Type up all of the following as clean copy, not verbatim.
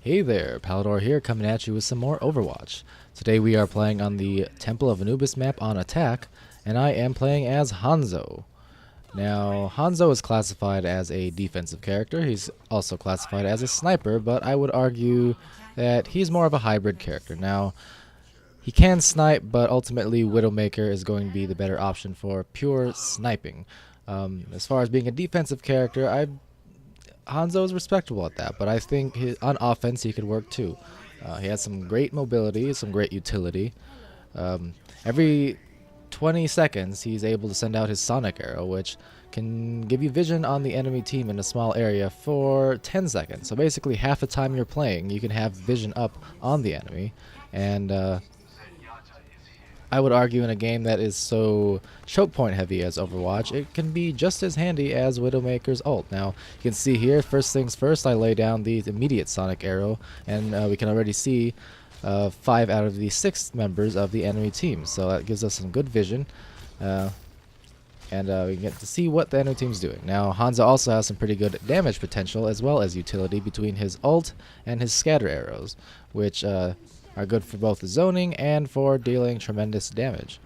Hey there, Palador here, coming at you with some more Overwatch. Today we are playing on the Temple of Anubis map on attack, and I am playing as Hanzo. Now, Hanzo is classified as a defensive character. He's also classified as a sniper, but I would argue that he's more of a hybrid character. Now, he can snipe, but ultimately Widowmaker is going to be the better option for pure sniping. As far as being a defensive character, Hanzo is respectable at that, but I think on offense he could work too. He has some great mobility, some great utility. Every 20 seconds he's able to send out his sonic arrow, which can give you vision on the enemy team in a small area for 10 seconds. So basically half the time you're playing you can have vision up on the enemy, and I would argue in a game that is so choke point heavy as Overwatch, it can be just as handy as Widowmaker's ult. Now, you can see here, first things first, I lay down the immediate sonic arrow, and we can already see 5 out of the 6 members of the enemy team. So that gives us some good vision, and we can get to see what the enemy team's doing. Now, Hanzo also has some pretty good damage potential as well as utility between his ult and his scatter arrows, which are good for both zoning and for dealing tremendous damage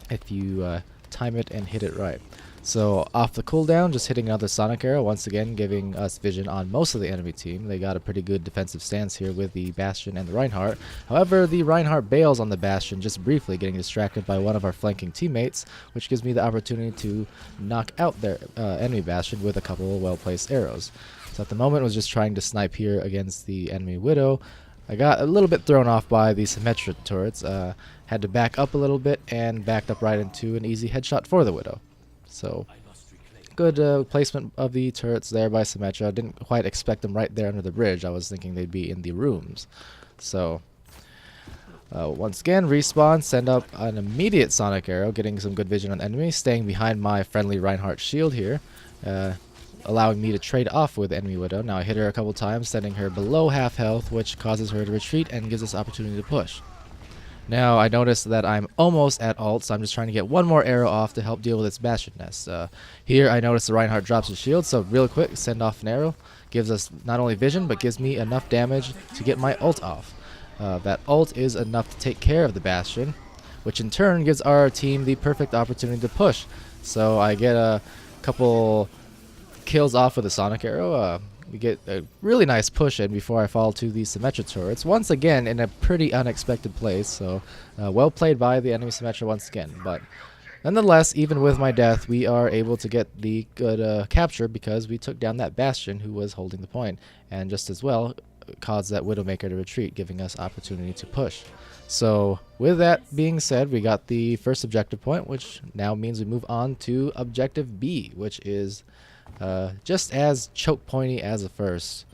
if you time it and hit it right. So off the cooldown, just hitting another sonic arrow, once again giving us vision on most of the enemy team. They got a pretty good defensive stance here with the Bastion and the Reinhardt. However, the Reinhardt bails on the Bastion just briefly, getting distracted by one of our flanking teammates, which gives me the opportunity to knock out their enemy Bastion with a couple of well-placed arrows. So at the moment I was just trying to snipe here against the enemy Widow. I got a little bit thrown off by the symmetric turrets, had to back up a little bit and backed up right into an easy headshot for the Widow. So good placement of the turrets there by Symmetra. I didn't quite expect them right there under the bridge. I was thinking they'd be in the rooms. So once again, respawn, send up an immediate sonic arrow, getting some good vision on the enemy, staying behind my friendly Reinhardt shield here, allowing me to trade off with enemy Widow. Now I hit her a couple times, sending her below half health, which causes her to retreat and gives us opportunity to push. Now I notice that I'm almost at ult, so I'm just trying to get one more arrow off to help deal with its Bastion nest. Here I notice the Reinhardt drops his shield, so real quick, send off an arrow. Gives us not only vision, but gives me enough damage to get my ult off. That ult is enough to take care of the Bastion, which in turn gives our team the perfect opportunity to push. So I get a couple kills off with a sonic arrow. We get a really nice push in before I fall to the Symmetra turrets, once again in a pretty unexpected place. So well played by the enemy Symmetra once again. But nonetheless, even with my death, we are able to get the good capture because we took down that Bastion who was holding the point, and just as well caused that Widowmaker to retreat, giving us opportunity to push. So with that being said, we got the first objective point, which now means we move on to objective B, which is just as choke pointy as the first.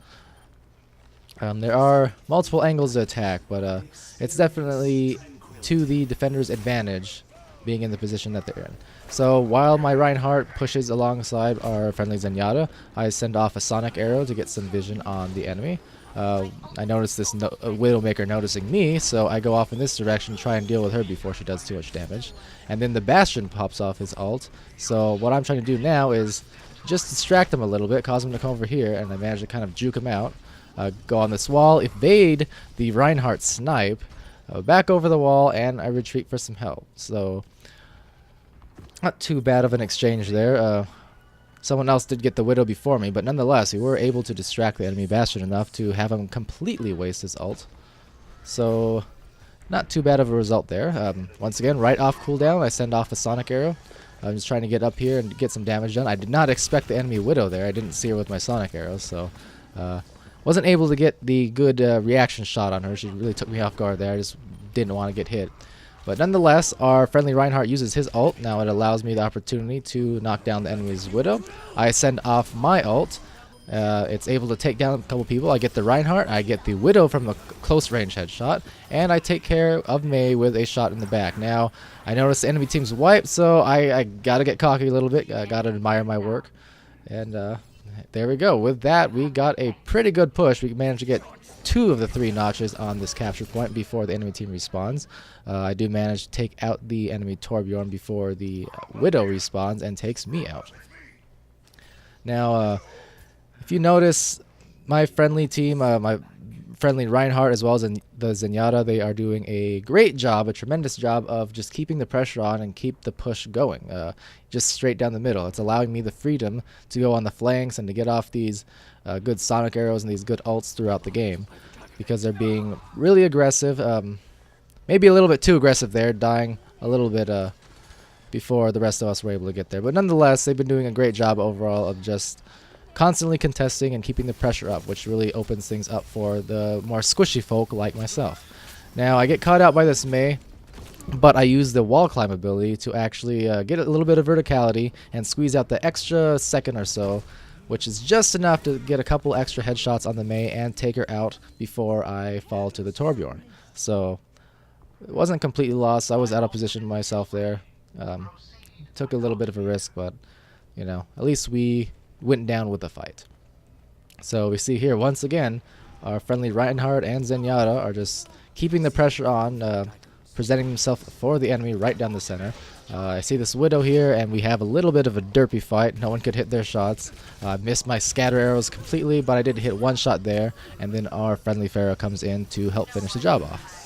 There are multiple angles to attack, but it's definitely to the defender's advantage being in the position that they're in. So while my Reinhardt pushes alongside our friendly Zenyatta, I send off a sonic arrow to get some vision on the enemy. I noticed this Widowmaker noticing me, so I go off in this direction to try and deal with her before she does too much damage. And then the Bastion pops off his ult, so what I'm trying to do now is just distract him a little bit, cause him to come over here, and I manage to kind of juke him out. Go on this wall, evade the Reinhardt snipe, back over the wall, and I retreat for some help. So not too bad of an exchange there. Someone else did get the Widow before me, but nonetheless, we were able to distract the enemy Bastion enough to have him completely waste his ult. So not too bad of a result there. Once again, right off cooldown, I send off a sonic arrow. I'm just trying to get up here and get some damage done. I did not expect the enemy Widow there. I didn't see her with my sonic arrows, so wasn't able to get the good reaction shot on her. She really took me off guard there. I just didn't want to get hit. But nonetheless, our friendly Reinhardt uses his ult. Now it allows me the opportunity to knock down the enemy's Widow. I send off my ult. It's able to take down a couple people. I get the Reinhardt, I get the Widow from a close range headshot, and I take care of Mei with a shot in the back. Now, I notice the enemy team's wiped, so I gotta get cocky a little bit. I gotta admire my work. And there we go. With that, we got a pretty good push. We managed to get 2 of the 3 notches on this capture point before the enemy team respawns. I do manage to take out the enemy Torbjorn before the Widow respawns and takes me out. Now, if you notice, my friendly team, friendly Reinhardt as well as the Zenyatta, they are doing a great job, a tremendous job of just keeping the pressure on and keep the push going, just straight down the middle. It's allowing me the freedom to go on the flanks and to get off these good sonic arrows and these good ults throughout the game, because they're being really aggressive, maybe a little bit too aggressive there, dying a little bit before the rest of us were able to get there. But nonetheless, they've been doing a great job overall of just constantly contesting and keeping the pressure up, which really opens things up for the more squishy folk like myself. Now, I get caught out by this Mei, but I use the wall climb ability to actually get a little bit of verticality and squeeze out the extra second or so, which is just enough to get a couple extra headshots on the Mei and take her out before I fall to the Torbjorn. So it wasn't completely lost. I was out of position myself there. Took a little bit of a risk, but you know, at least we went down with the fight. So we see here once again our friendly Reinhardt and Zenyatta are just keeping the pressure on, presenting himself for the enemy right down the center. I see this Widow here, and we have a little bit of a derpy fight. No one could hit their shots. Missed my scatter arrows completely, but I did hit one shot there, and then our friendly Pharah comes in to help finish the job off.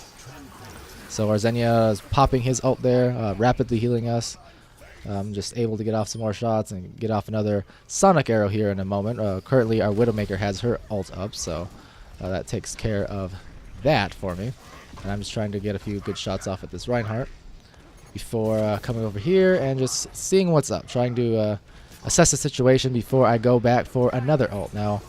So our Zenyatta is popping his ult there, rapidly healing us. Just able to get off some more shots and get off another sonic arrow here in a moment. Currently our Widowmaker has her ult up, so that takes care of that for me. And I'm just trying to get a few good shots off at this Reinhardt before coming over here and just seeing what's up, trying to assess the situation before I go back for another ult. Now,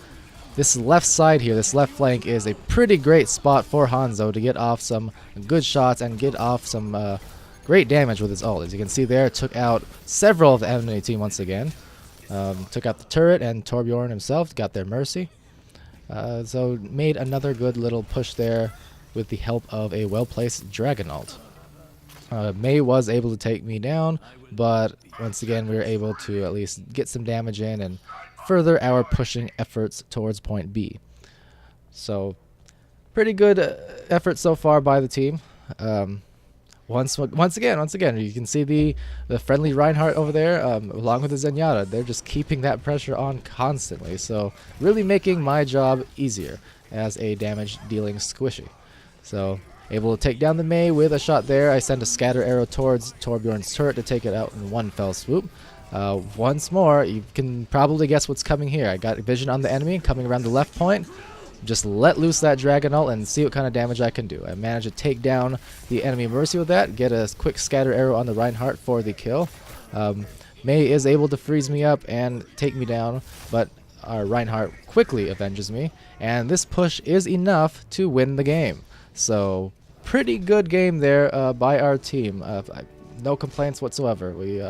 this left side here, this left flank, is a pretty great spot for Hanzo to get off some good shots and get off some great damage with his ult. As you can see there, took out several of the enemy team once again. Took out the turret, and Torbjorn himself got their mercy. So made another good little push there with the help of a well-placed dragon ult. Mei was able to take me down, but once again we were able to at least get some damage in and further our pushing efforts towards point B. So pretty good effort so far by the team. Once again, you can see the friendly Reinhardt over there, along with the Zenyatta. They're just keeping that pressure on constantly, so really making my job easier as a damage-dealing squishy. So able to take down the Mei with a shot there. I send a scatter arrow towards Torbjorn's turret to take it out in one fell swoop. Once more, you can probably guess what's coming here. I got vision on the enemy coming around the left point. Just let loose that dragon ult and see what kind of damage I can do. I managed to take down the enemy Mercy with that, get a quick scatter arrow on the Reinhardt for the kill. Mei is able to freeze me up and take me down, but our Reinhardt quickly avenges me, and this push is enough to win the game. So pretty good game there by our team. No complaints whatsoever. We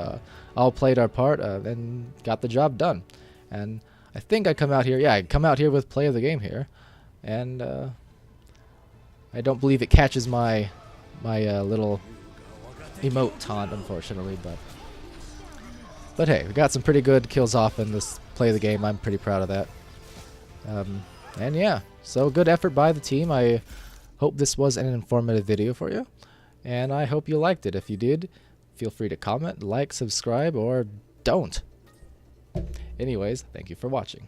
all played our part and got the job done. And I think I come out here with play of the game here. And I don't believe it catches my little emote taunt, unfortunately, but hey, we got some pretty good kills off in this play of the game. I'm pretty proud of that. And yeah, so good effort by the team. I hope this was an informative video for you, and I hope you liked it. If you did, feel free to comment, like, subscribe, or don't. Anyways, thank you for watching.